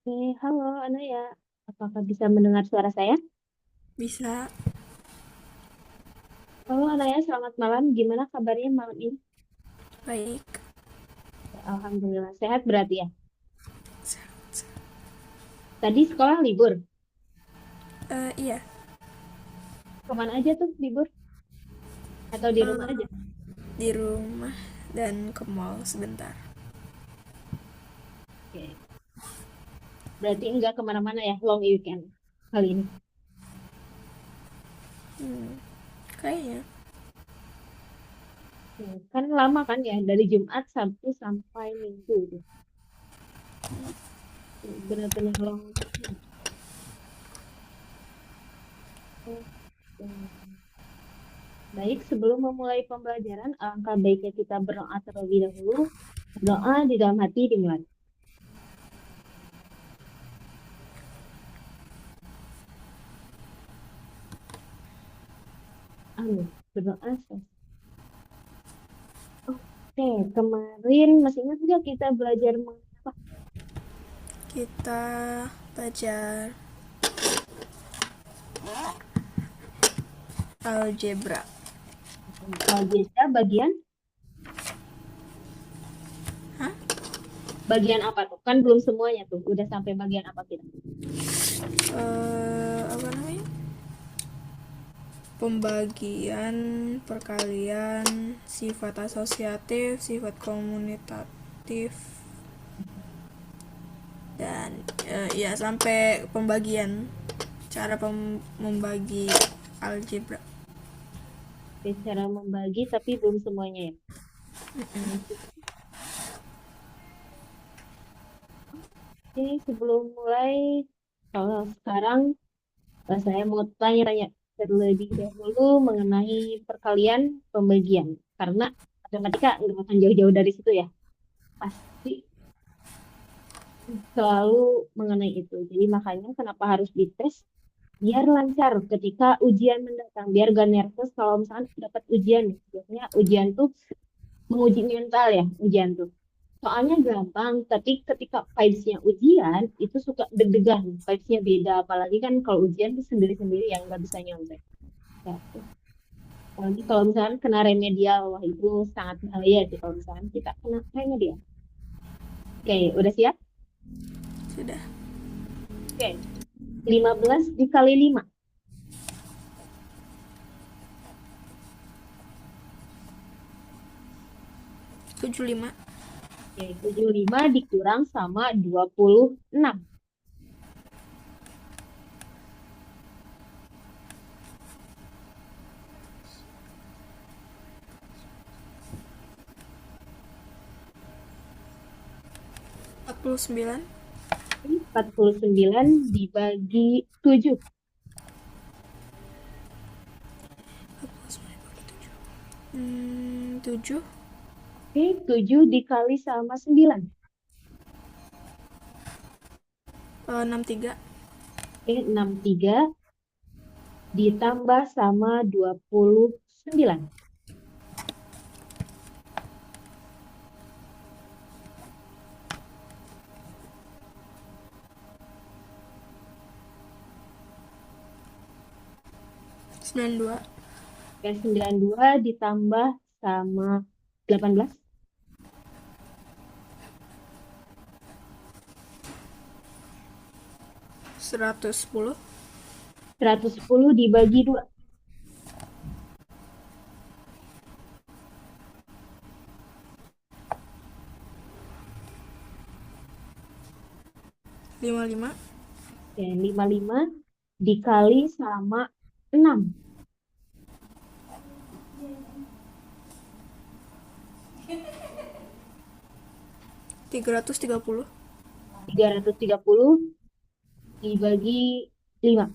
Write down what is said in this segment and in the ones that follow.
Halo Anaya, apakah bisa mendengar suara saya? Bisa, Halo Anaya, selamat malam. Gimana kabarnya malam ini? baik. Ya, Alhamdulillah, sehat berarti ya. Tadi sekolah libur. Iya, Kemana aja tuh libur? Atau di rumah eh, aja? di rumah dan ke mall sebentar. Oke. Berarti enggak kemana-mana ya, long weekend kali ini. Hmm, kayaknya. Kan lama kan ya, dari Jumat, Sabtu sampai Minggu itu. Benar-benar long weekend. Oke. Baik, sebelum memulai pembelajaran, alangkah baiknya kita berdoa terlebih dahulu. Berdoa di dalam hati dimulai. Amin. Berdoa selesai. Oke, kemarin masih ingat nggak kita belajar mengenai apa? Kita belajar algebra. Algebra bagian Hah? bagian apa tuh? Kan belum semuanya tuh. Udah sampai bagian apa kita? Apa namanya? Pembagian, perkalian, sifat asosiatif, sifat komunitatif, dan ya sampai pembagian cara membagi algebra. Oke, cara membagi tapi belum semuanya ya. Oke, sebelum mulai, kalau sekarang saya mau tanya-tanya terlebih dahulu mengenai perkalian pembagian. Karena matematika nggak akan jauh-jauh dari situ ya. Pasti selalu mengenai itu. Jadi makanya kenapa harus dites biar lancar ketika ujian mendatang, biar gak nervous kalau misalkan dapat ujian nih. Biasanya ujian tuh menguji mental ya, ujian tuh. Soalnya gampang, tapi ketika vibes-nya ujian itu suka deg-degan, vibes-nya beda. Apalagi kan kalau ujian tuh sendiri-sendiri yang nggak bisa nyontek. Ya, tuh. Apalagi kalau misalkan kena remedial, wah itu sangat bahaya sih kalau misalkan kita kena remedial. Oke, udah siap? Sudah. Oke, 15 dikali 5. 75. Oke, 75 dikurang sama 26. 49. 49 dibagi 7. 7. Oke, 7 dikali sama 9. 63. Oke, 63 ditambah sama 29. 92. Oke, 92 ditambah sama 18. 110. 110 dibagi 2. 55. Oke, 55 dikali sama 6. 330. 330 dibagi 5.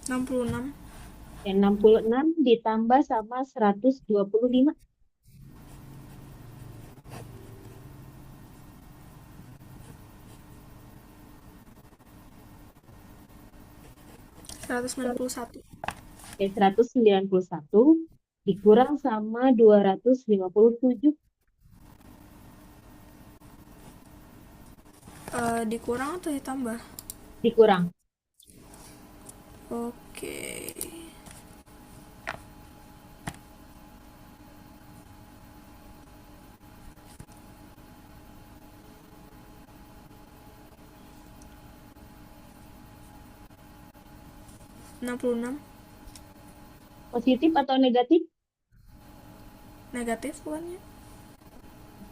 66. Dan 66 ditambah sama 125. 191. Oke, 191 dikurang sama 257. Dikurang atau ditambah? Dikurang. Oke. 66. Positif atau negatif? Negatif bukannya?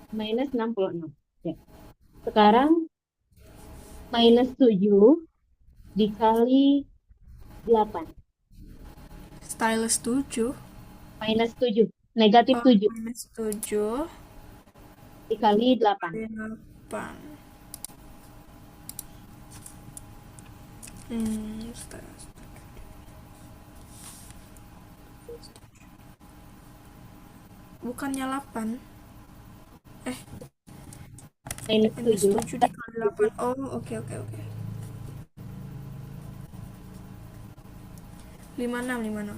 Minus 66. Oke. Sekarang minus 7 dikali 8. Stylus 7. Minus 7. Negatif Oh, 7 minus 7 dikali 8. kali 8. Stylus. Bukannya 8. Minus Minus 7. 7 dikali 8. Oh, oke, oke, oke. 56, 56.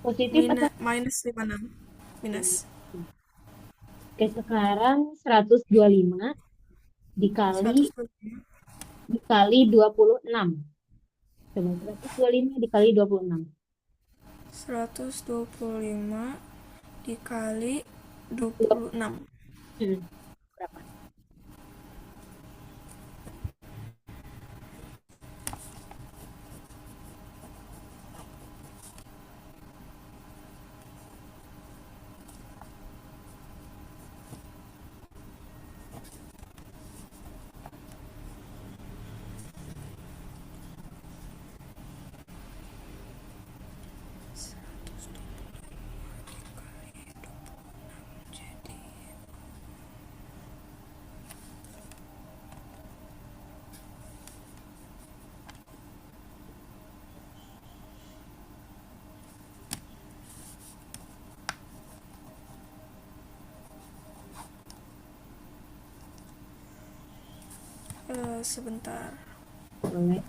Positif atau Minus 56. Minus. negatif? Oke, sekarang 125 dikali 125. dikali 26. Coba 125 dikali 26. 125 dikali 26. Hmm, berapa? Jadi 'sebentar. Boleh.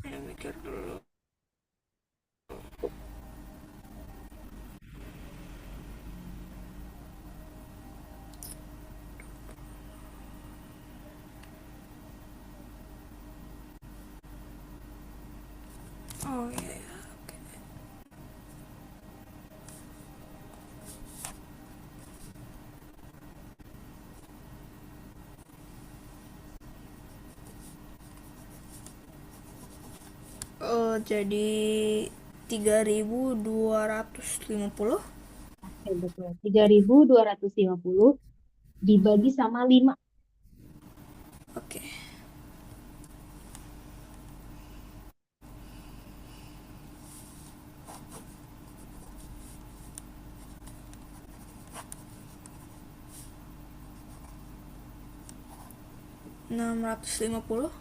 Saya mikir dulu. Oh iya, iya. Oke. Jadi 3.250. Oke, betul. 3.250 dibagi sama 5. Oke. 650.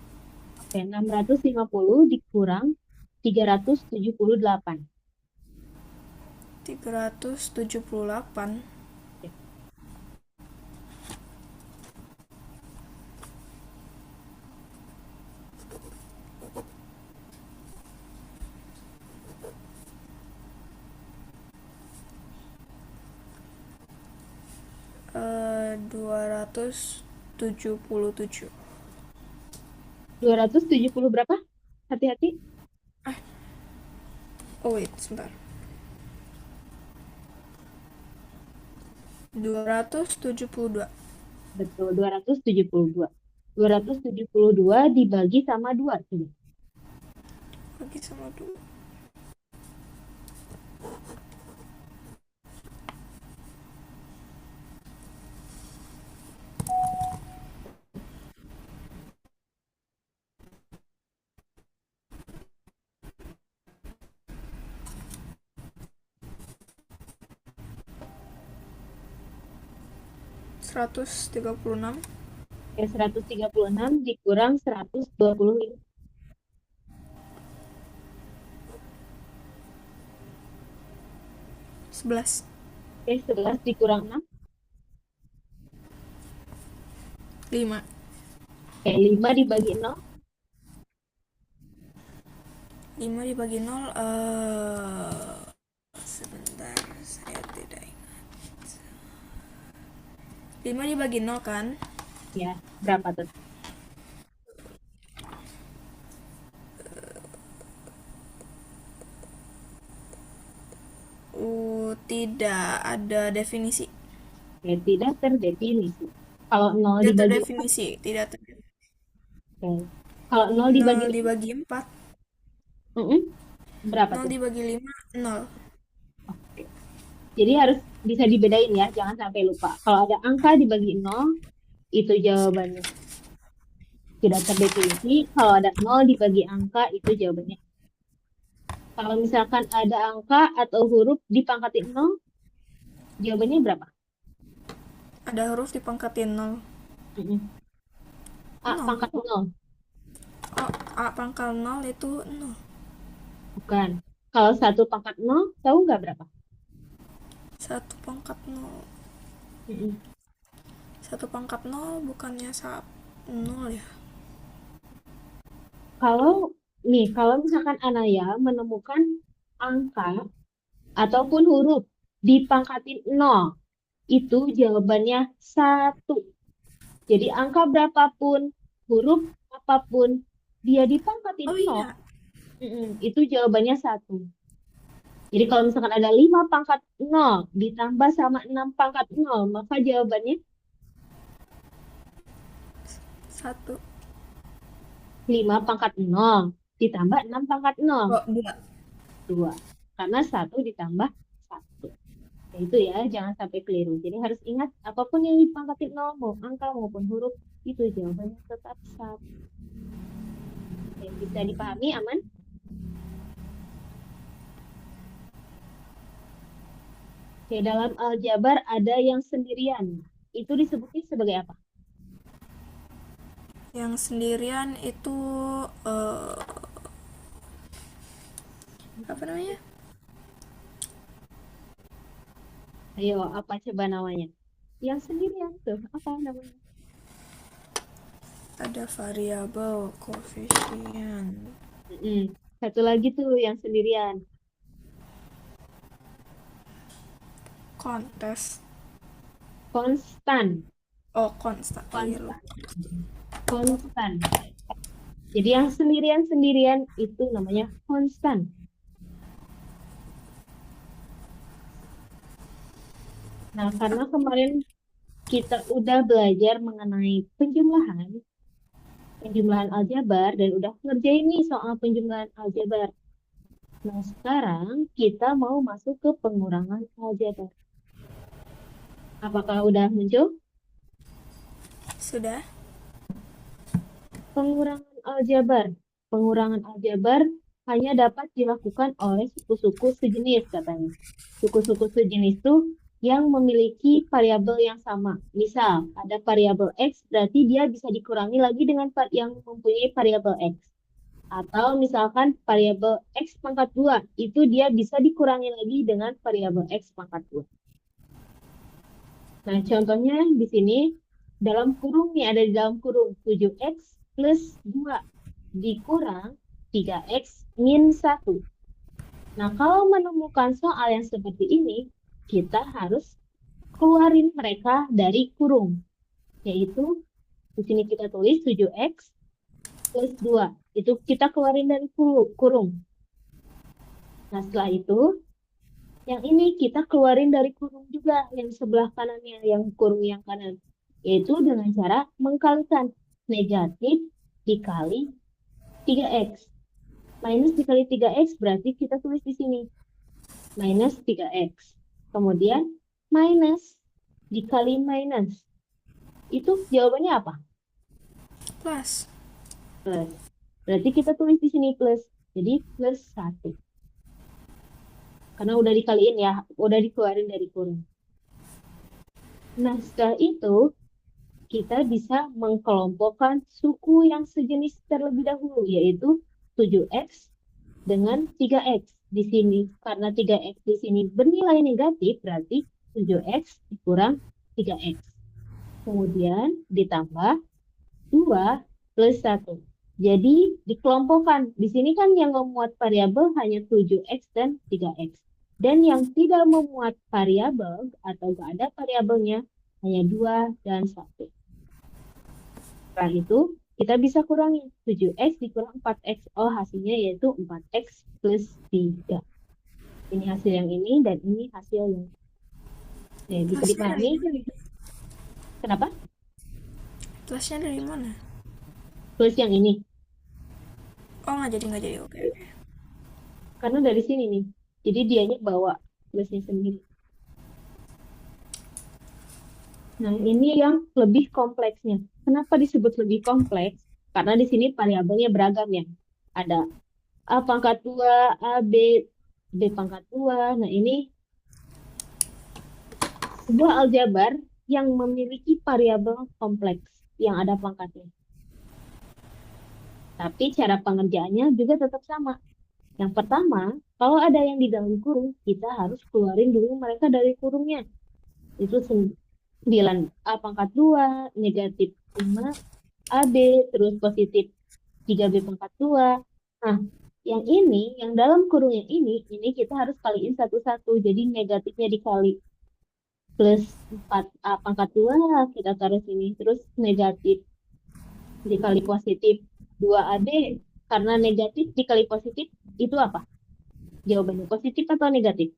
Oke, 650 dikurang 378. 378. Oke. Eh, 277. 270 berapa? Hati-hati. Oh wait, sebentar. 272. Betul, 272. 272 dibagi sama 2. Coba. Bagi sama 2. 136. Oke, 136 dikurang 125. 11. Oke, 11 dikurang 6. 5. Oke, 5 dibagi 0. 5 dibagi 0, sebentar, saya tidak ingat. 5 dibagi 0 kan? Ya, berapa tuh? Tidak ada definisi. Ya, tidak terdefinisi. Kalau 0 Tidak dibagi 4, terdefinisi, tidak terdefinisi. oke. Kalau 0 dibagi 0 5, dibagi 4, berapa 0 tuh? dibagi 5, 0. Oke. Jadi harus bisa dibedain ya, jangan sampai lupa. Kalau ada angka dibagi 0, itu jawabannya tidak terdefinisi. Kalau ada 0 dibagi angka, itu jawabannya. Kalau misalkan ada angka atau huruf dipangkatin 0, jawabannya berapa? Ada huruf dipangkatin 0. Mm-mm. A 0. pangkat 0, Oh, A pangkal 0 itu 0. bukan. Kalau 1 pangkat 0, tahu nggak berapa? 1 pangkat 0. Mm-mm. 1 pangkat 0 bukannya 0 ya? Kalau kalau misalkan Anaya menemukan angka ataupun huruf dipangkatin 0, itu jawabannya 1. Jadi angka berapapun, huruf apapun, dia dipangkatin Oh 0, iya, itu jawabannya 1. Jadi kalau misalkan ada 5 pangkat 0 ditambah sama 6 pangkat 0, maka jawabannya 1. 5 pangkat 0 ditambah 6 pangkat 0, Oh, 2. 2. Karena 1 ditambah 1. Ya itu ya, jangan sampai keliru. Jadi harus ingat, apapun yang dipangkatin 0, mau angka maupun huruf, itu jawabannya tetap 1. Oke, bisa dipahami, aman? Oke, dalam aljabar ada yang sendirian. Itu disebutnya sebagai apa? Yang sendirian itu eh, apa namanya? Ayo, apa coba namanya? Yang sendirian tuh, apa namanya? Ada variabel koefisien. Mm-mm. Satu lagi tuh yang sendirian. Kontes. Konstan. Oh, konstan. Oh iya, Konstan. lupa. Konstan. Jadi yang sendirian-sendirian itu namanya konstan. Nah, karena kemarin kita udah belajar mengenai penjumlahan aljabar, dan udah ngerjain nih soal penjumlahan aljabar. Nah, sekarang kita mau masuk ke pengurangan aljabar. Apakah udah muncul? Sudah? Pengurangan aljabar. Pengurangan aljabar hanya dapat dilakukan oleh suku-suku sejenis katanya. Suku-suku sejenis itu yang memiliki variabel yang sama. Misal, ada variabel X, berarti dia bisa dikurangi lagi dengan yang mempunyai variabel X. Atau misalkan variabel X pangkat 2, itu dia bisa dikurangi lagi dengan variabel X pangkat 2. Nah, contohnya di sini, dalam kurung nih, ada di dalam kurung 7X plus 2 dikurang 3X min 1. Nah, kalau menemukan soal yang seperti ini, kita harus keluarin mereka dari kurung. Yaitu, di sini kita tulis 7X plus 2. Itu kita keluarin dari kurung. Nah, setelah itu, yang ini kita keluarin dari kurung juga, yang sebelah kanannya, yang kurung yang kanan. Yaitu dengan cara mengkalikan negatif dikali 3X. Minus dikali 3X berarti kita tulis di sini. Minus 3X. Kemudian minus dikali minus. Itu jawabannya apa? Plus. Plus. Berarti kita tulis di sini plus. Jadi plus 1. Karena udah dikaliin ya, udah dikeluarin dari kurung. Nah, setelah itu kita bisa mengkelompokkan suku yang sejenis terlebih dahulu, yaitu 7X dengan 3X. Di sini, karena 3X di sini bernilai negatif, berarti 7X dikurang 3X. Kemudian ditambah 2 plus 1. Jadi dikelompokkan. Di sini kan yang memuat variabel hanya 7x dan 3x. Dan yang tidak memuat variabel atau gak ada variabelnya hanya 2 dan 1. Setelah itu kita bisa kurangi 7x dikurang 4x. Oh, hasilnya yaitu 4x plus 3. Ini hasil yang ini dan ini hasil yang bisa Plusnya dari dipahami. mana? Kenapa? Plusnya dari mana? Plus yang ini. Oh, nggak jadi. Oke, oke. Karena dari sini nih. Jadi dianya bawa plusnya sendiri. Nah, ini yang lebih kompleksnya. Kenapa disebut lebih kompleks? Karena di sini variabelnya beragam ya. Ada A pangkat 2, A, B pangkat 2. Nah, ini sebuah aljabar yang memiliki variabel kompleks yang ada pangkatnya. Tapi cara pengerjaannya juga tetap sama. Yang pertama, kalau ada yang di dalam kurung, kita harus keluarin dulu mereka dari kurungnya. Itu 9 A pangkat 2, negatif 5 AB, terus positif 3B pangkat 2. Nah, yang ini, yang dalam kurung yang ini kita harus kaliin satu-satu. Jadi negatifnya dikali plus 4A pangkat 2, kita taruh sini. Terus negatif dikali positif 2AB. Karena negatif dikali positif, itu apa? Jawabannya positif atau negatif?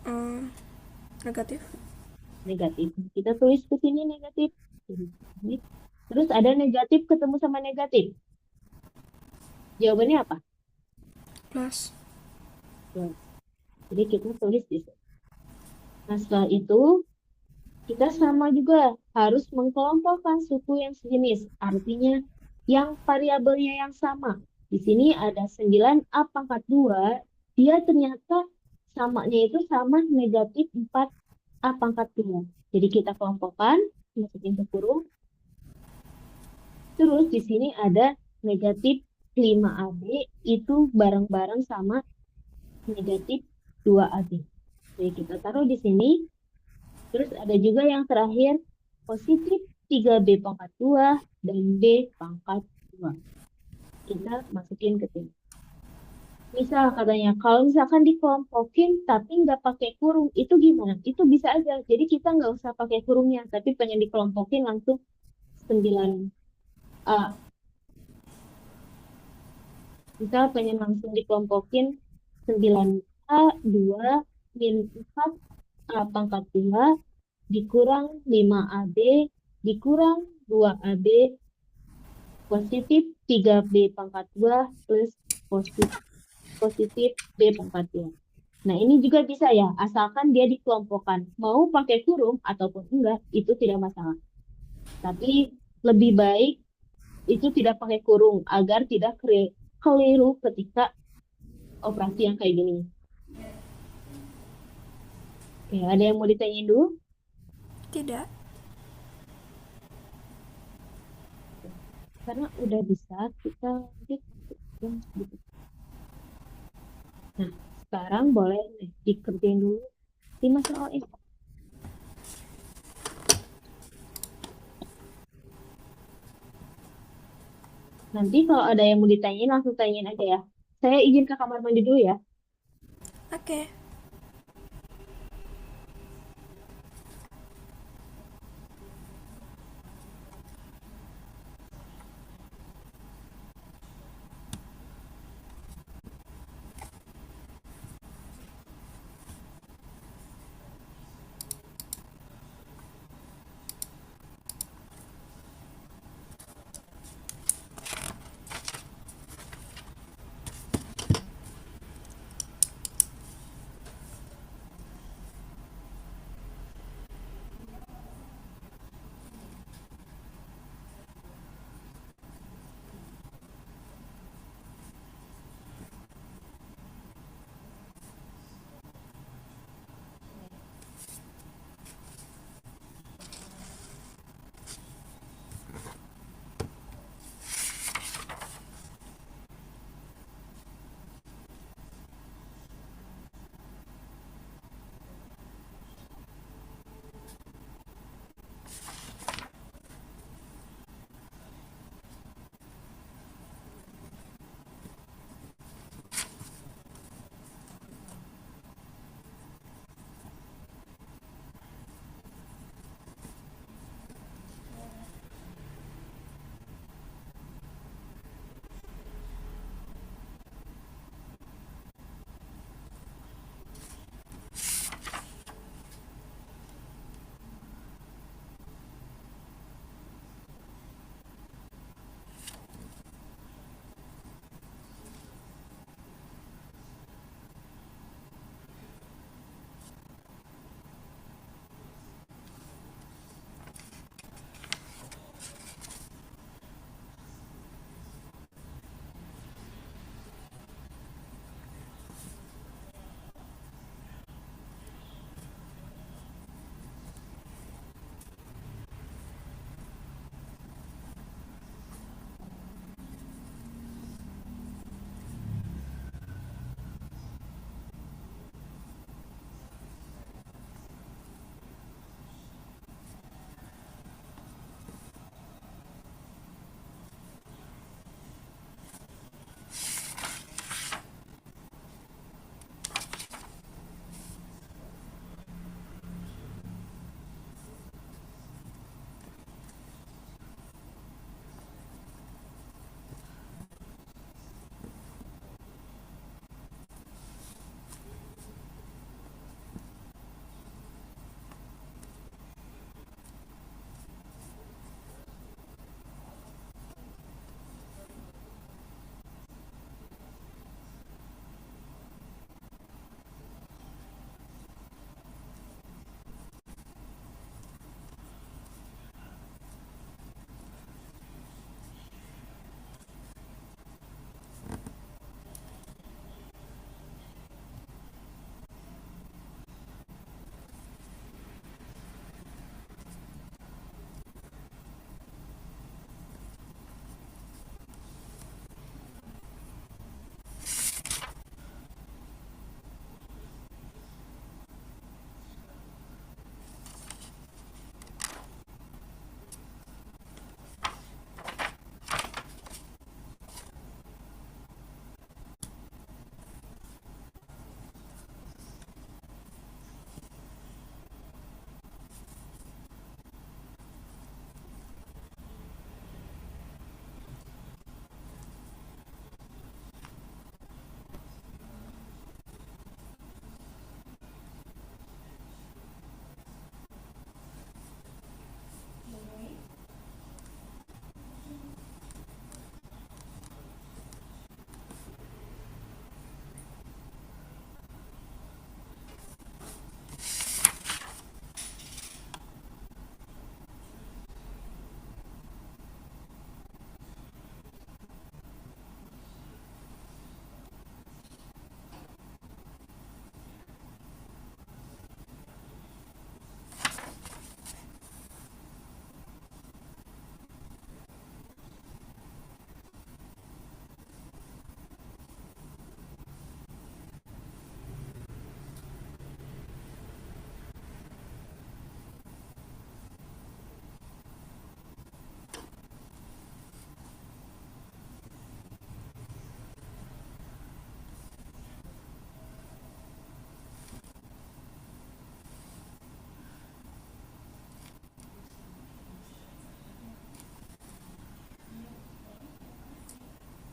Hmm, negatif. Negatif. Kita tulis ke sini negatif. Terus ada negatif ketemu sama negatif. Jawabannya apa? Plus. Plus. Jadi kita tulis di sini. Nah, setelah itu kita sama juga harus mengkelompokkan suku yang sejenis. Artinya yang variabelnya yang sama. Di sini ada 9A pangkat 2. Dia ternyata samanya itu sama negatif 4A pangkat 2. Jadi kita kelompokkan, masukin ke kurung. Terus di sini ada negatif 5AB itu bareng-bareng sama negatif 2AB. Jadi kita taruh di sini. Terus ada juga yang terakhir positif 3B pangkat 2 dan B pangkat 2. Kita masukin ke sini. Misal katanya, kalau misalkan dikelompokin tapi nggak pakai kurung, itu gimana? Itu bisa aja. Jadi kita nggak usah pakai kurungnya, tapi pengen dikelompokin langsung 9A. Misal pengen langsung dikelompokin 9A, 2, min 4, A pangkat 2, dikurang 5AB, dikurang 2AB, positif 3B pangkat 2, plus positif, positif B pangkat 2. Nah, ini juga bisa ya, asalkan dia dikelompokkan. Mau pakai kurung ataupun enggak, itu tidak masalah. Tapi lebih baik itu tidak pakai kurung, agar tidak keliru ketika operasi yang kayak gini. Oke, ada yang mau ditanyain dulu? Tidak. Karena udah bisa, kita lanjut yang sedikit. Nah, sekarang boleh nih, dikerjain dulu 5 soal ini. Nanti kalau ada yang mau ditanyain, langsung tanyain aja ya. Saya izin ke kamar mandi dulu ya. Oke.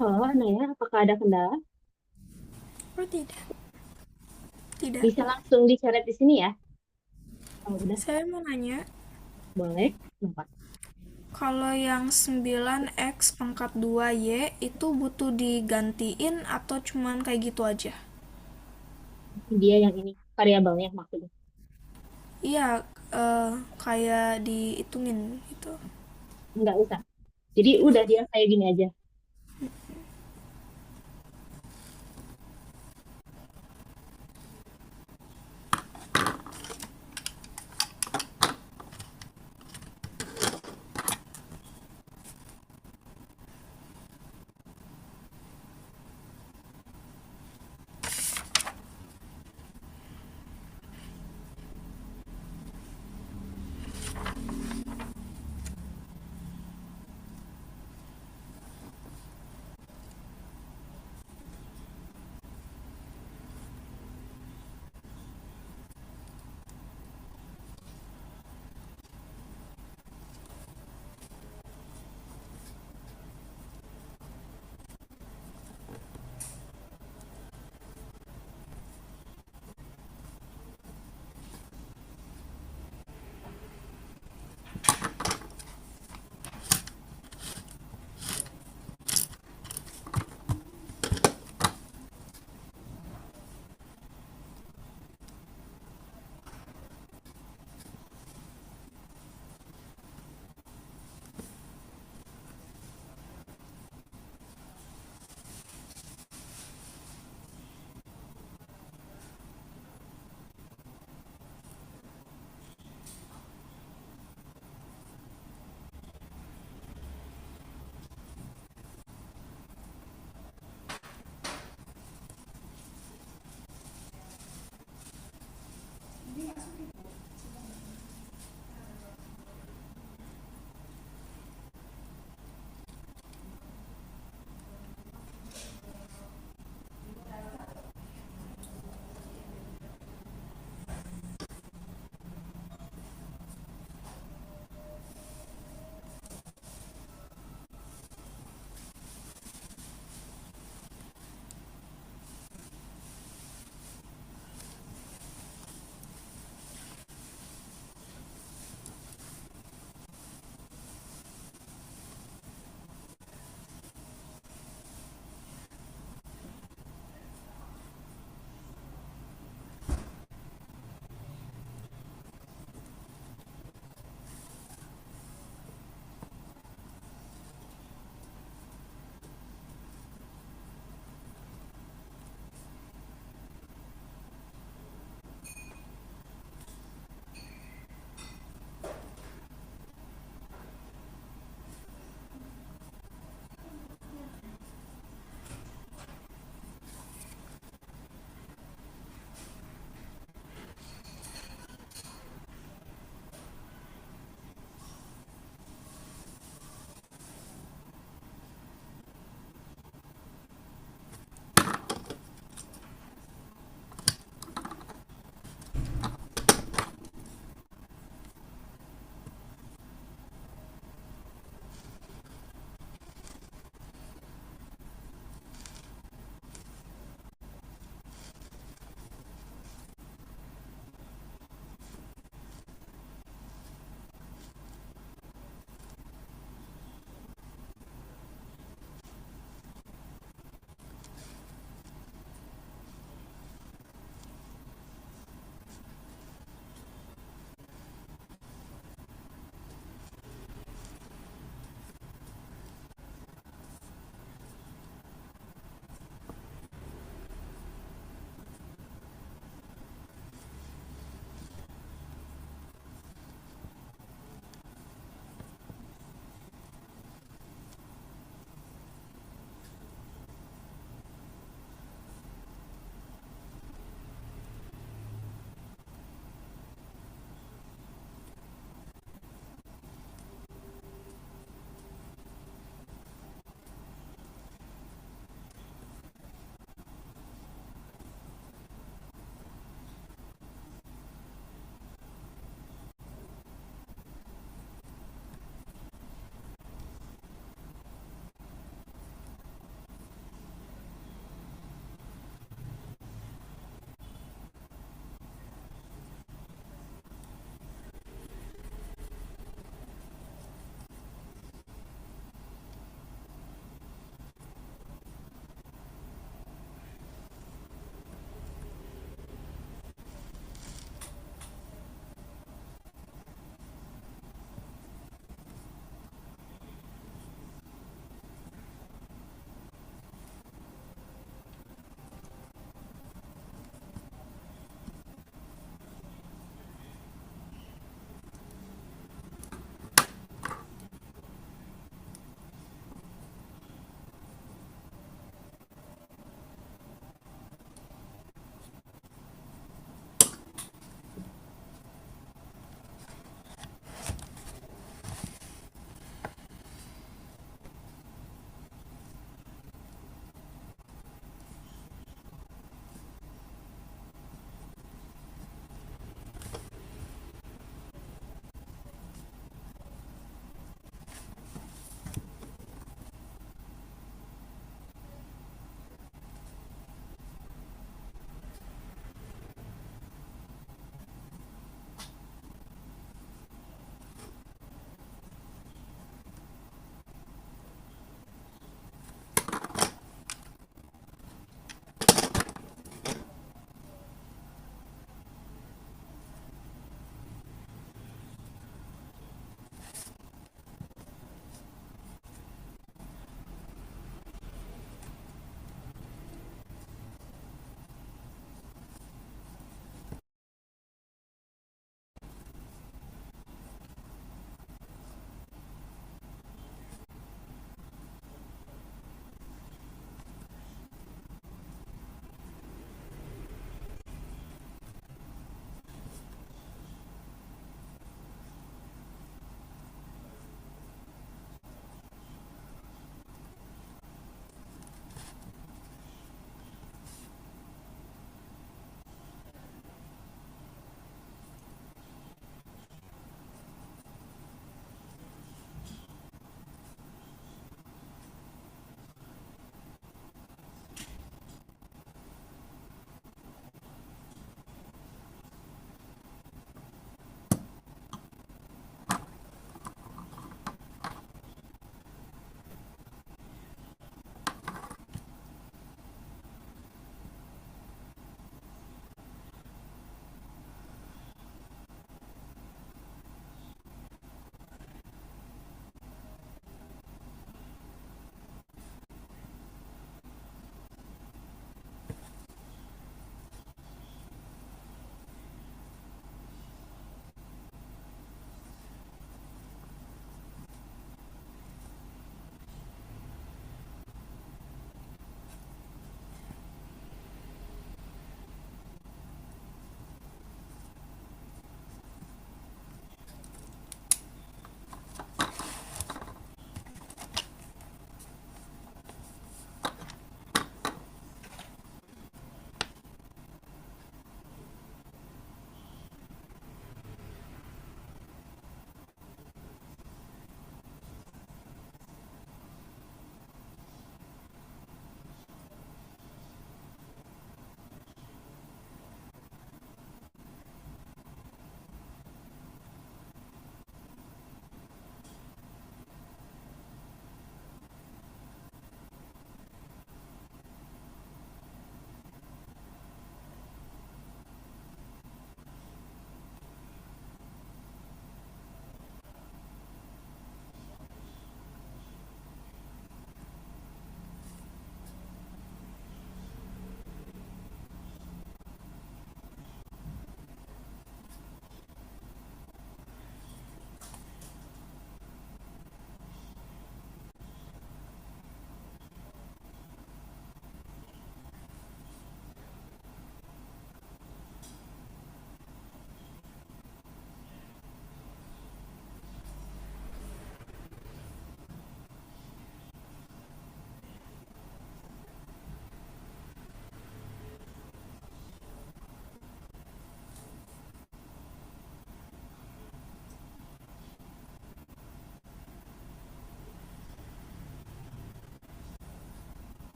Halo, Naya, apakah ada kendala? Oh tidak, tidak. Bisa langsung dicoret di sini ya? Kalau udah, Saya mau nanya, boleh. Kenapa? kalau yang 9x pangkat 2y itu butuh digantiin atau cuman kayak gitu aja? Dia yang ini, variabelnya maksudnya. Iya, kayak dihitungin gitu. Nggak usah. Jadi udah dia kayak gini aja.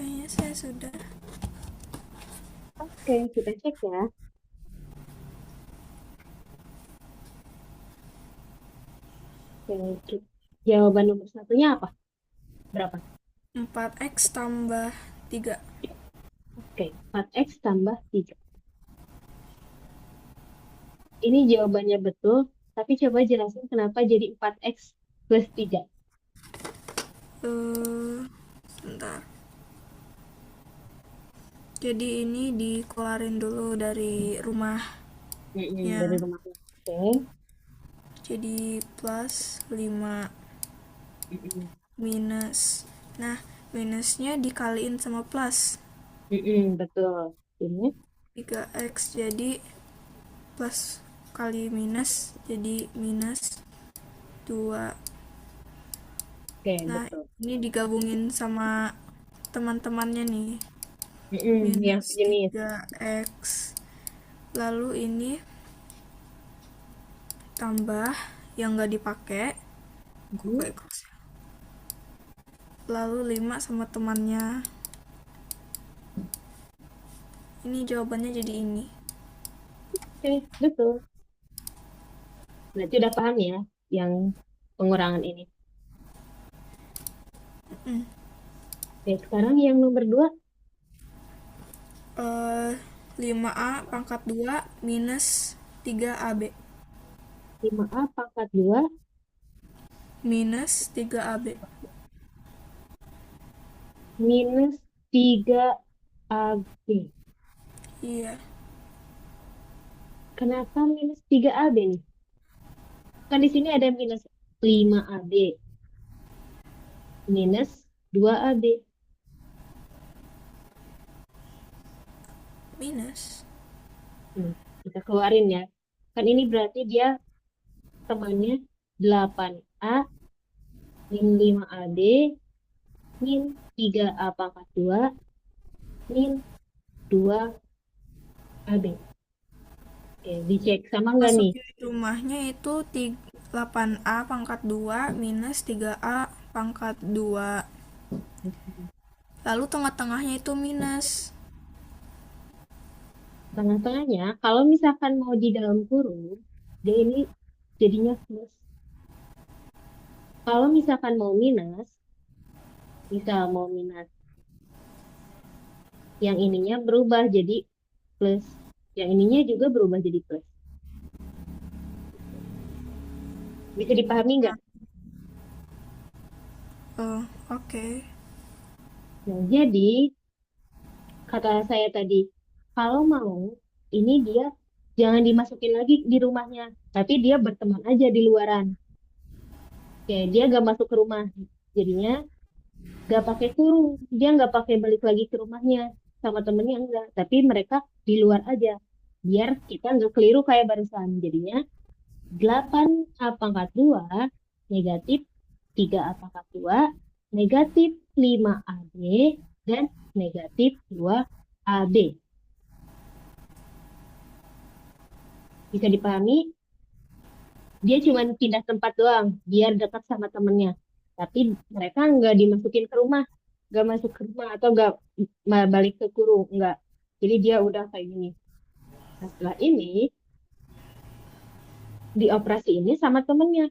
Kayaknya saya sudah. Oke, kita cek ya. Oke, jawaban nomor satunya apa? Berapa? 4x tambah 3. Oke, 4x tambah 3. Ini jawabannya betul, tapi coba jelasin kenapa jadi 4x plus 3. Sebentar. Jadi ini dikeluarin dulu dari rumahnya. Dari rumahnya. Oke. Jadi plus 5 Mm-mm. minus. Nah, minusnya dikaliin sama plus. Betul. Ini. 3x jadi plus kali minus jadi minus 2. Oke, Nah, betul. ini digabungin sama teman-temannya nih. Yang Minus sejenis. 3x. Lalu ini tambah yang nggak dipakai. Kok Mhm. kayak cross ya? Lalu 5 sama temannya. Ini jawabannya jadi ini. Oke, betul. Berarti udah paham ya yang pengurangan ini. Oke, sekarang yang nomor 2. Eh 5a pangkat 2 minus 3ab. 5A pangkat 2 Minus 3ab. minus 3AB. Iya. Kenapa minus 3AB nih? Kan di sini ada minus 5AB. Minus 2AB. Minus. Kita keluarin ya. Kan ini berarti dia temannya 8A min 5AB min 3A pangkat 2 min 2AB. Oke, dicek sama nggak nih? Masukin rumahnya itu 8a pangkat 2 minus 3a pangkat 2. Lalu tengah-tengahnya itu minus. Tengah-tengahnya, kalau misalkan mau di dalam kurung, dia ini jadinya plus. Kalau misalkan mau minus, misal mau minus, yang ininya berubah jadi plus. Yang ininya juga berubah jadi plus. Bisa dipahami nggak? Oh, oke. Nah, jadi kata saya tadi, kalau mau, ini dia jangan dimasukin lagi di rumahnya, tapi dia berteman aja di luaran. Oke, dia gak masuk ke rumah. Jadinya gak pakai kurung, dia gak pakai balik lagi ke rumahnya sama temennya enggak, tapi mereka di luar aja. Biar kita nggak keliru kayak barusan. Jadinya 8A pangkat 2 negatif 3A pangkat 2 negatif 5AB dan negatif 2AB. Bisa dipahami? Dia cuma pindah tempat doang biar dekat sama temennya. Tapi mereka nggak dimasukin ke rumah, nggak masuk ke rumah atau nggak balik ke kurung, nggak. Jadi dia udah kayak gini. Nah, setelah ini dioperasi ini sama temennya.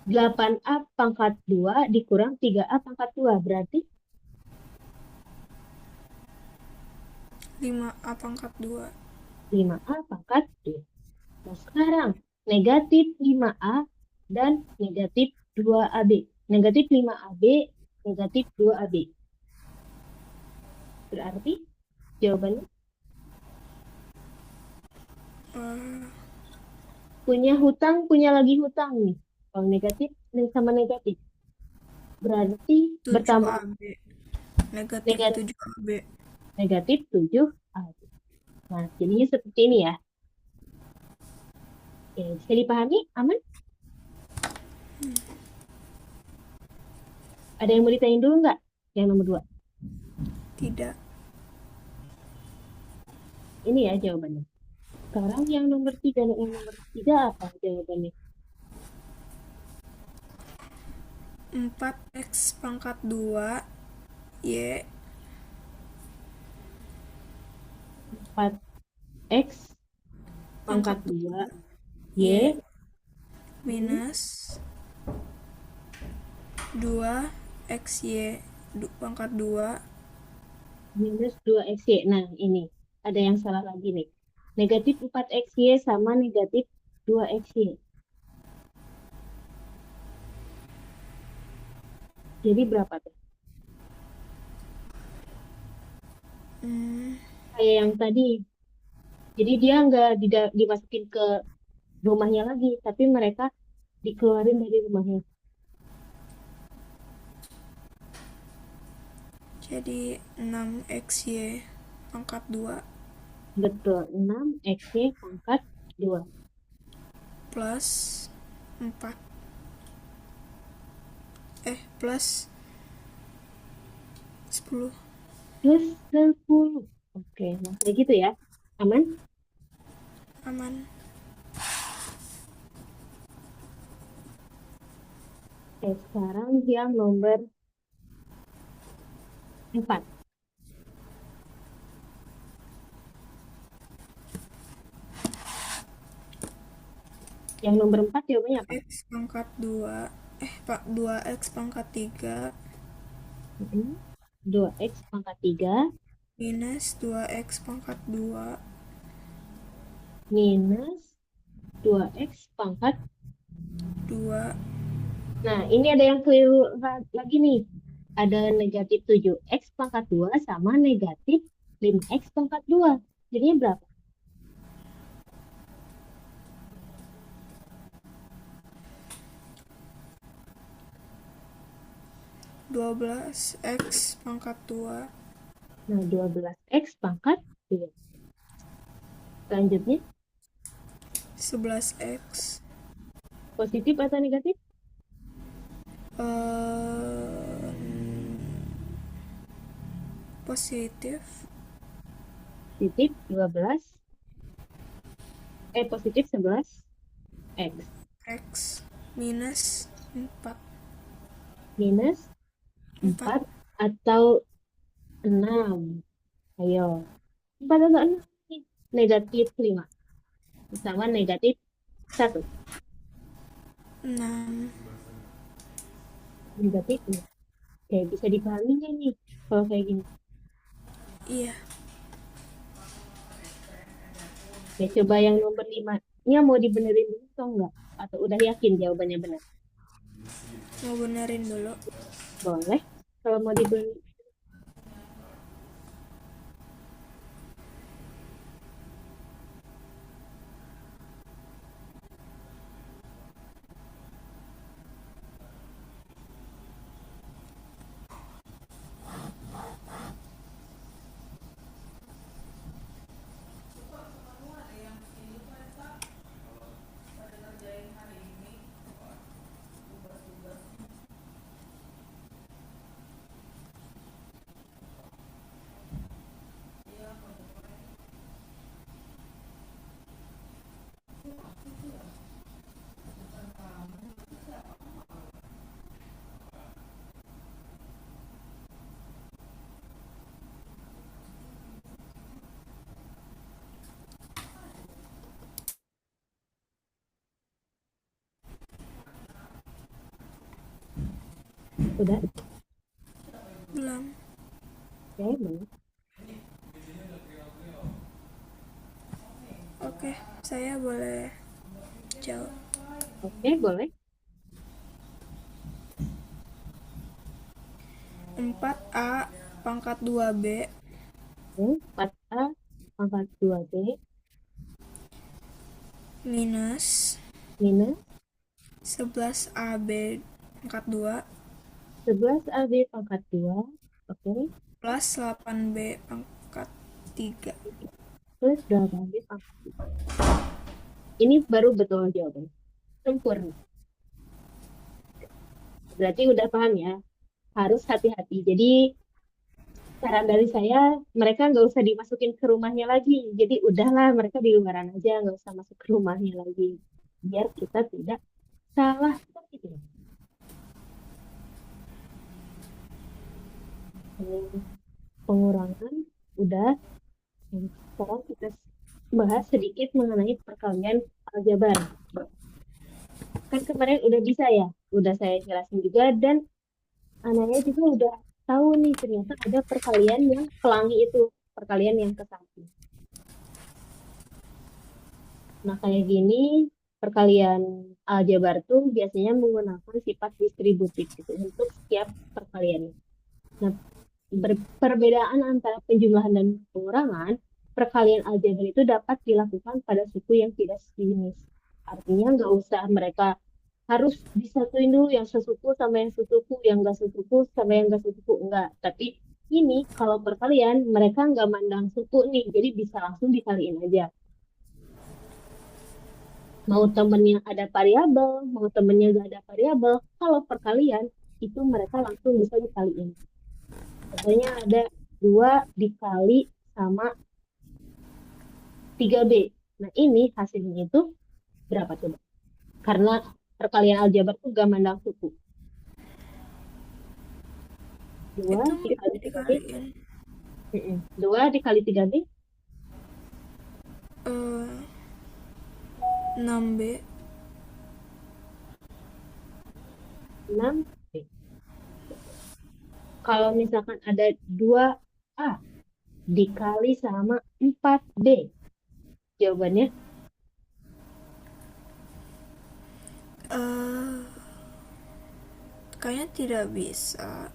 8A pangkat 2 dikurang 3A pangkat 2 berarti 5a pangkat 2. 5A pangkat 2. Nah, sekarang negatif 5A dan negatif 2AB. Negatif 5AB, negatif 2AB. Berarti jawabannya punya hutang, punya lagi hutang nih. Kalau negatif sama negatif. Berarti bertambah 7ab. Negatif negatif, 7ab. negatif 7AB. Nah, jadinya seperti ini ya. Oke, bisa dipahami? Aman? Ada yang mau ditanyain dulu nggak? Yang nomor 2. Tidak. Ini ya jawabannya. Sekarang yang nomor 3. Yang nomor 3 apa jawabannya? 4x pangkat 2 Y 4X pangkat pangkat 2 2 Y Y hmm, minus 2XY pangkat 2 minus 2XY. Nah, ini ada yang salah lagi nih. Negatif 4XY sama negatif 2XY. Jadi berapa tuh? hmm, Kayak yang tadi. Jadi dia nggak dimasukin ke rumahnya lagi, tapi mereka dikeluarin dari rumahnya. jadi 6XY pangkat 2 Betul, 6XY pangkat 2 plus 4 plus 10. plus 10. Oke, nah kayak gitu ya. Aman? Aman. Oke, sekarang yang nomor 4. Yang nomor 4 jawabannya apa? X pangkat 2 Pak 2X pangkat 3 Mm-mm. 2X pangkat 3 minus 2X pangkat 2 minus 2X pangkat. 2 Nah, ini ada yang keliru lagi nih. Ada negatif 7X pangkat 2 sama negatif 5X pangkat 2. Jadinya berapa? 12X pangkat 2 Nah, 12X pangkat 2. Selanjutnya, 11X positif atau negatif? eh, positif Positif 12. Positif 11X. X minus 4 Minus 4 4 atau 6. Ayo. 4 atau 6? Negatif 5. Sama negatif 1. 6. Negatif 6. Oke, bisa dipahami nggak nih kalau kayak gini? Iya, Ya, coba yang nomor 5-nya mau dibenerin dulu atau enggak? Atau udah yakin jawabannya benar? mau benerin dulu. Boleh. Kalau mau dibenerin. Udah? Belum. Oke, benar. Oke, saya boleh jawab. Oke, boleh. 4A pangkat 2B 4A pangkat 2B minus minus 11AB pangkat 2 11AB pangkat 2. Oke. plus 8B pangkat 3. Plus 8AB pangkat 3. Ini baru betul jawabannya. Sempurna. Berarti udah paham ya. Harus hati-hati. Jadi, saran dari saya, mereka nggak usah dimasukin ke rumahnya lagi. Jadi, udahlah mereka di luaran aja, nggak usah masuk ke rumahnya lagi. Biar kita tidak salah. Gitu. Ini pengurangan udah. Sekarang kita bahas sedikit mengenai perkalian aljabar. Kan kemarin udah bisa ya, udah saya jelasin juga dan anaknya juga udah tahu nih ternyata ada perkalian yang pelangi itu, perkalian yang ke satu. Nah kayak gini perkalian aljabar tuh biasanya menggunakan sifat distributif gitu untuk setiap perkaliannya. Nah perbedaan antara penjumlahan dan pengurangan, perkalian aljabar itu dapat dilakukan pada suku yang tidak sejenis. Artinya nggak usah mereka harus disatuin dulu yang sesuku sama yang sesuku, yang nggak sesuku sama yang nggak sesuku, enggak. Tapi ini kalau perkalian mereka nggak mandang suku nih, jadi bisa langsung dikaliin aja. Mau temennya ada variabel, mau temennya nggak ada variabel, kalau perkalian itu mereka langsung bisa dikaliin. Contohnya ada 2 dikali sama 3B. Nah, ini hasilnya itu berapa coba? Karena perkalian aljabar tuh gak mandang suku. 2 Itu dikali 3B. dikaliin 2 dikali 3B, eh 6B. 6B. Kalau misalkan ada 2A dikali sama 4B, jawabannya eh Kayaknya tidak bisa.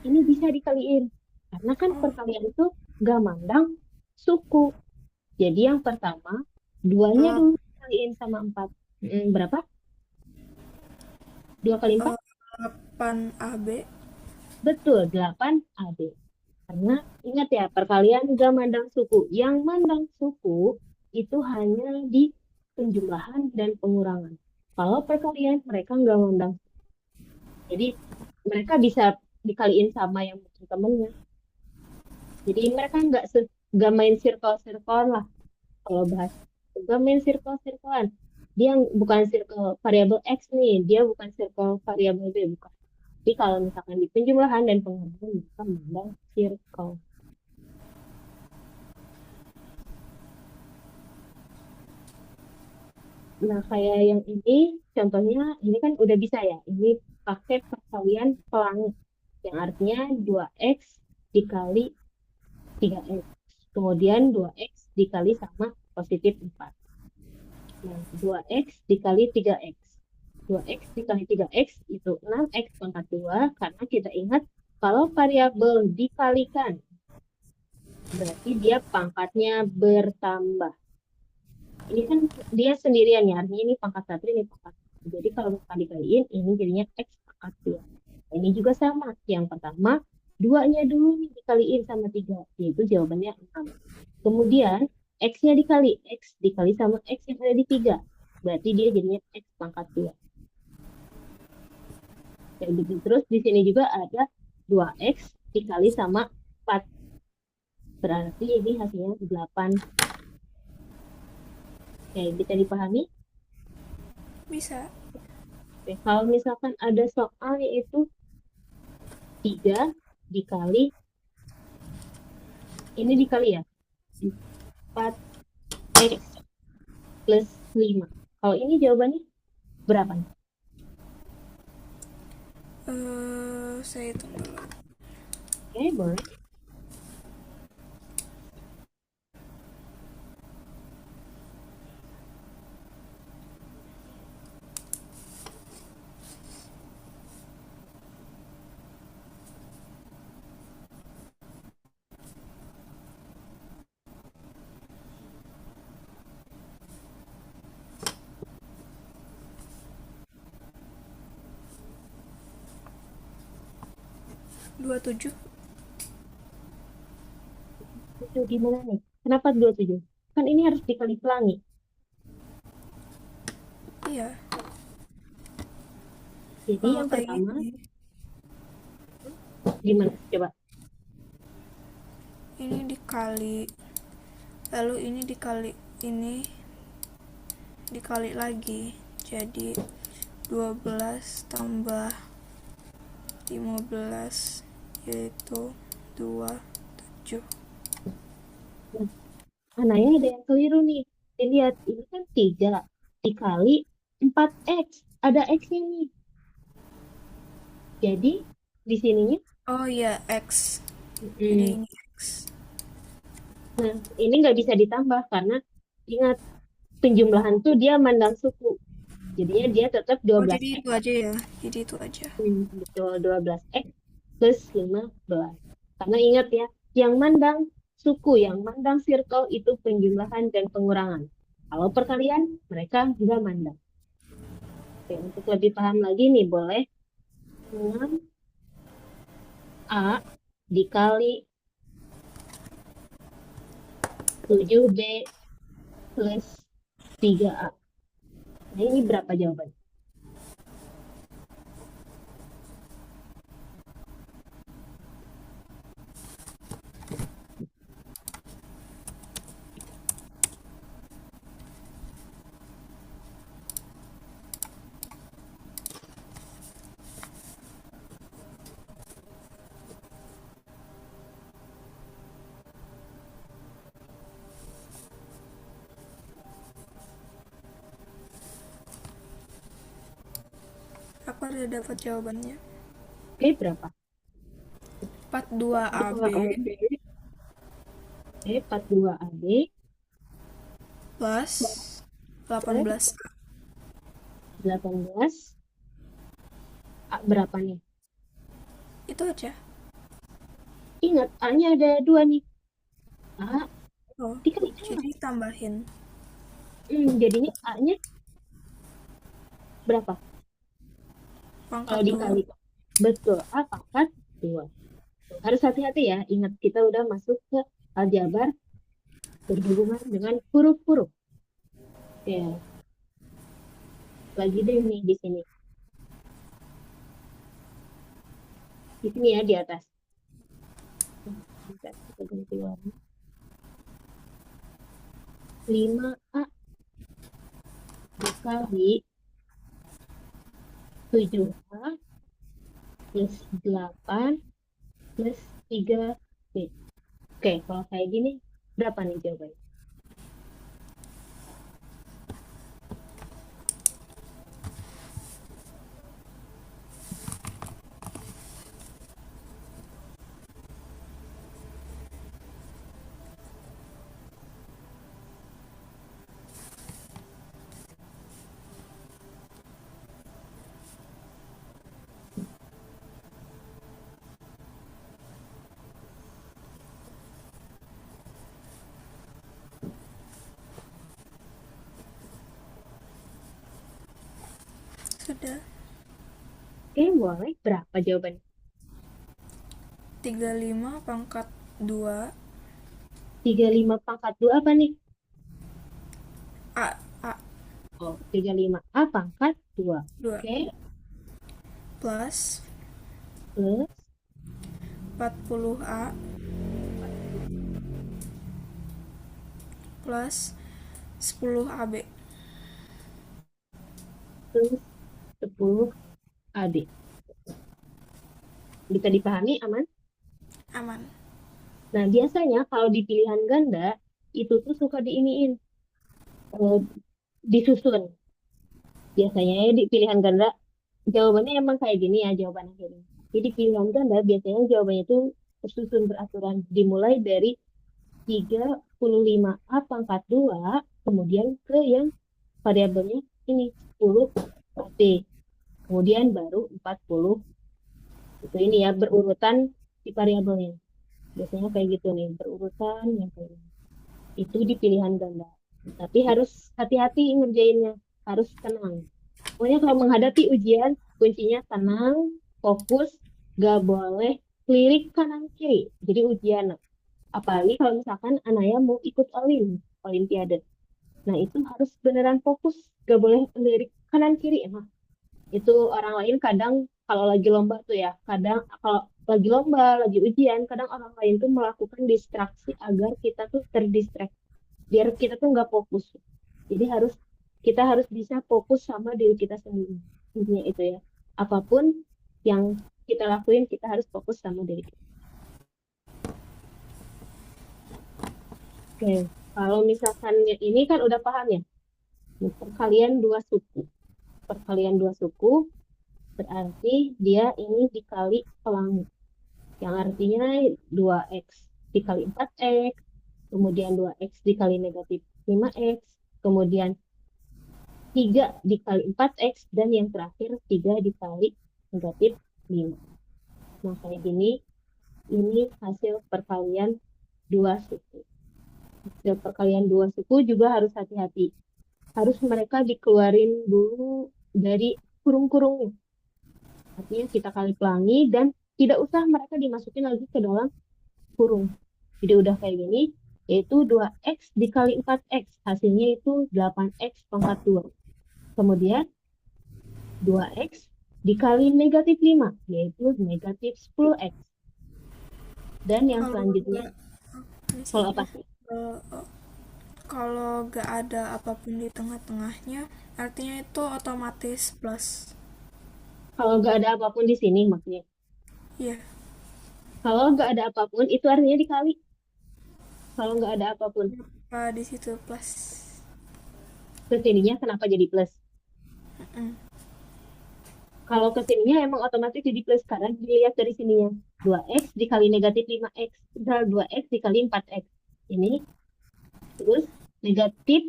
ini bisa dikaliin. Karena kan Oh, perkalian itu gak mandang suku. Jadi yang pertama, 2-nya eh, dulu dikaliin sama 4. Berapa? 2 kali 4? 8AB. Betul, 8 AB. Karena ingat ya, perkalian gak mandang suku. Yang mandang suku itu hanya di penjumlahan dan pengurangan. Kalau perkalian, mereka nggak mandang. Jadi, mereka bisa dikaliin sama yang temennya. Jadi, mereka nggak main circle-circlean lah. Kalau bahas, nggak main circle-circlean. Dia bukan circle variabel X nih, dia bukan circle variabel B, bukan. Jadi, kalau misalkan di penjumlahan dan pengurangan, mereka mandang circle. Nah, kayak yang ini, contohnya, ini kan udah bisa ya. Ini pakai perkalian pelangi. Yang artinya 2X dikali 3X. Kemudian 2X dikali sama positif 4. Nah, 2X dikali 3X. 2X dikali 3X itu 6X pangkat 2. Karena kita ingat, kalau variabel dikalikan, berarti dia pangkatnya bertambah. Ini kan dia sendirian ya, artinya ini pangkat 1, ini pangkat 1. Jadi kalau misalkan dikaliin, ini jadinya X pangkat 2. Ini juga sama. Yang pertama, 2-nya dulu nih dikaliin sama 3, yaitu jawabannya 6. Kemudian, X-nya dikali. X dikali sama X yang ada di 3. Berarti dia jadinya X pangkat 2. Kayak gitu. Terus di sini juga ada 2X dikali sama 4. Berarti ini hasilnya 8. Oke, bisa dipahami? Bisa. Oke, kalau misalkan ada soal yaitu 3 dikali, ini dikali ya, 4X plus 5. Kalau ini jawabannya berapa nih? Saya hitung dulu. Oke, boleh. 27. Itu gimana nih? Kenapa 27? Kan ini harus dikali pelangi. Iya. Jadi Kalau yang kayak pertama, gini, gimana? Coba. ini dikali, lalu ini dikali, ini dikali lagi. Jadi 12 tambah 15 yaitu 27. Nah, anaknya ada yang keliru nih. Dilihat, ini kan 3 dikali 4x. Ada x-nya nih. Jadi, di sininya, Oh iya, X. Jadi mm, ini X. nah, ini nggak bisa ditambah karena ingat, penjumlahan tuh dia mandang suku. Jadinya dia tetap Oh, jadi 12x. itu aja ya. Jadi itu aja. Betul, 12x plus 15. Karena ingat ya, yang mandang suku, yang mandang circle itu penjumlahan dan pengurangan. Kalau perkalian, mereka nggak mandang. Oke, untuk lebih paham lagi nih, boleh 6A dikali 7B plus 3A. Nah, ini berapa jawabannya? Aku udah dapat jawabannya. Oke, berapa? 42 AB 2AB. Oke, 42AB plus plus 18. 18. A berapa nih? Itu aja. Ingat, A-nya ada 2 nih. A Oh, dikali 2. jadi tambahin Jadinya A-nya berapa? pangkat Kalau 2. dikali. Betul, A pangkat 2. Harus hati-hati ya. Ingat, kita udah masuk ke aljabar berhubungan dengan huruf-huruf. Ya, lagi deh nih di sini. Di sini ya, di atas. Bentar, kita ganti warna. 5A dikali 7A plus 8 plus 3B. Oke, kalau kayak gini, berapa nih jawabannya? Sudah. Oke, boleh. Berapa jawabannya? 35 pangkat 2 35 pangkat 2 apa nih? A. A Oh, 35A pangkat 2. 2 Oke, plus plus 40A plus 10 AB. plus 10 AB. Bisa dipahami, aman? Aman. Nah, biasanya kalau di pilihan ganda, itu tuh suka diiniin, eh, disusun. Biasanya ya di pilihan ganda, jawabannya emang kayak gini ya, jawaban akhirnya. Jadi pilihan ganda biasanya jawabannya itu tersusun beraturan. Dimulai dari 35A pangkat 2, kemudian ke yang variabelnya ini, 10 AB. Kemudian baru 40. Itu ini ya, berurutan di variabelnya. Biasanya kayak gitu nih, berurutan yang kayak gini. Itu di pilihan ganda. Tapi harus hati-hati ngerjainnya, harus tenang. Pokoknya kalau menghadapi ujian, kuncinya tenang, fokus, gak boleh lirik kanan kiri. Jadi ujian, apalagi kalau misalkan anaknya mau ikut olimpiade. Nah itu harus beneran fokus, gak boleh lirik kanan kiri. Nah, itu orang lain kadang kalau lagi lomba tuh ya, kadang kalau lagi lomba, lagi ujian, kadang orang lain tuh melakukan distraksi agar kita tuh terdistract, biar kita tuh nggak fokus. Jadi kita harus bisa fokus sama diri kita sendiri. Intinya itu ya. Apapun yang kita lakuin, kita harus fokus sama diri kita. Oke, kalau misalkan ini kan udah paham ya, perkalian dua suku. Perkalian dua suku berarti dia ini dikali pelangi. Yang artinya 2x dikali 4x, kemudian 2x dikali negatif 5x, kemudian 3 dikali 4x, dan yang terakhir 3 dikali negatif 5. Nah, kayak gini, ini hasil perkalian dua suku. Hasil perkalian dua suku juga harus hati-hati. Harus mereka dikeluarin dulu dari kurung-kurungnya. Artinya kita kali pelangi dan tidak usah mereka dimasukin lagi ke dalam kurung. Jadi udah kayak gini, yaitu 2x dikali 4x. Hasilnya itu 8x pangkat 2. Kemudian 2x dikali negatif 5, yaitu negatif 10x. Dan yang Kalau selanjutnya, nggak ini sih, kalau apa sih? eh, kalau nggak ada apapun di tengah-tengahnya, artinya itu otomatis plus. Kalau nggak ada apapun di sini maksudnya. Iya, Kalau nggak ada apapun, itu artinya dikali. Kalau nggak ada apapun, apa di situ plus? kesininya kenapa jadi plus? Mm-mm. Kalau kesininya emang otomatis jadi plus, karena dilihat dari sininya. 2x dikali negatif 5x, misal 2x dikali 4x. Ini, terus negatif,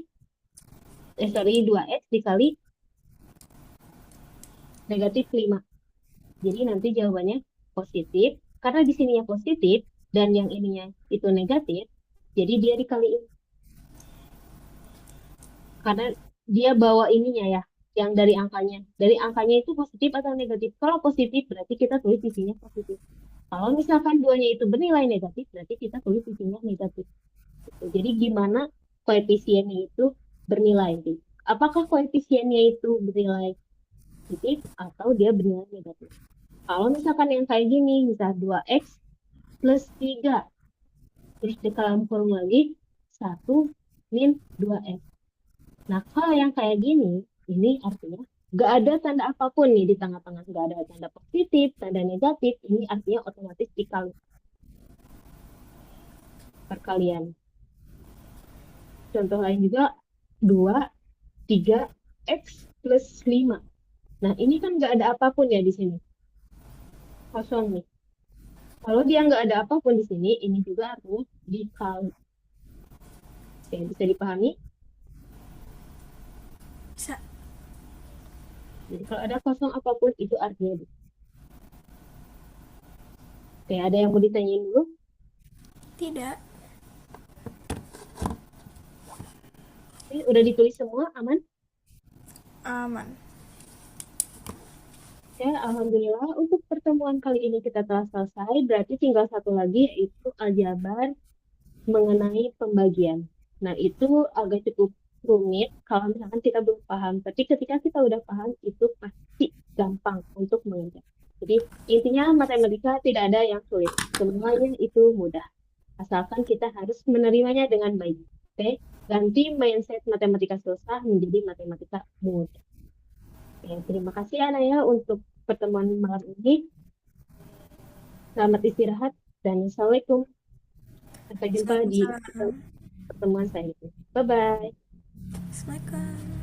sorry, 2x dikali negatif 5. Jadi nanti jawabannya positif. Karena di sininya positif dan yang ininya itu negatif, jadi dia dikaliin. Karena dia bawa ininya ya, yang dari angkanya. Dari angkanya itu positif atau negatif. Kalau positif berarti kita tulis isinya positif. Kalau misalkan duanya itu bernilai negatif, berarti kita tulis isinya negatif. Gitu. Jadi gimana koefisiennya itu bernilai? Gitu. Apakah koefisiennya itu bernilai positif atau dia bernilai negatif? Kalau misalkan yang kayak gini, misal 2x plus 3, terus di dalam kurung lagi 1 min 2x. Nah, kalau yang kayak gini, ini artinya nggak ada tanda apapun nih di tengah-tengah. Nggak ada tanda positif, tanda negatif. Ini artinya otomatis dikali perkalian. Contoh lain juga, 2, 3, X plus 5. Nah, ini kan nggak ada apapun ya di sini. Kosong nih. Kalau dia nggak ada apapun di sini, ini juga artinya dikali. Oke, bisa dipahami? Bisa. Jadi kalau ada kosong apapun, itu artinya dikali. Oke, ada yang mau ditanyain dulu? Tidak. Oke, udah ditulis semua, aman? Aman. Ya, alhamdulillah untuk pertemuan kali ini kita telah selesai. Berarti tinggal satu lagi yaitu aljabar mengenai pembagian. Nah, itu agak cukup rumit kalau misalkan kita belum paham. Tapi ketika kita udah paham, itu pasti gampang untuk mengerjakan. Jadi, intinya matematika tidak ada yang sulit. Semuanya itu mudah. Asalkan kita harus menerimanya dengan baik. Oke? Ganti mindset matematika susah menjadi matematika mudah. Oke, terima kasih Anaya untuk pertemuan malam ini. Selamat istirahat dan Assalamualaikum. Sampai jumpa di Waalaikumsalam. pertemuan selanjutnya. Bye-bye. Assalamualaikum.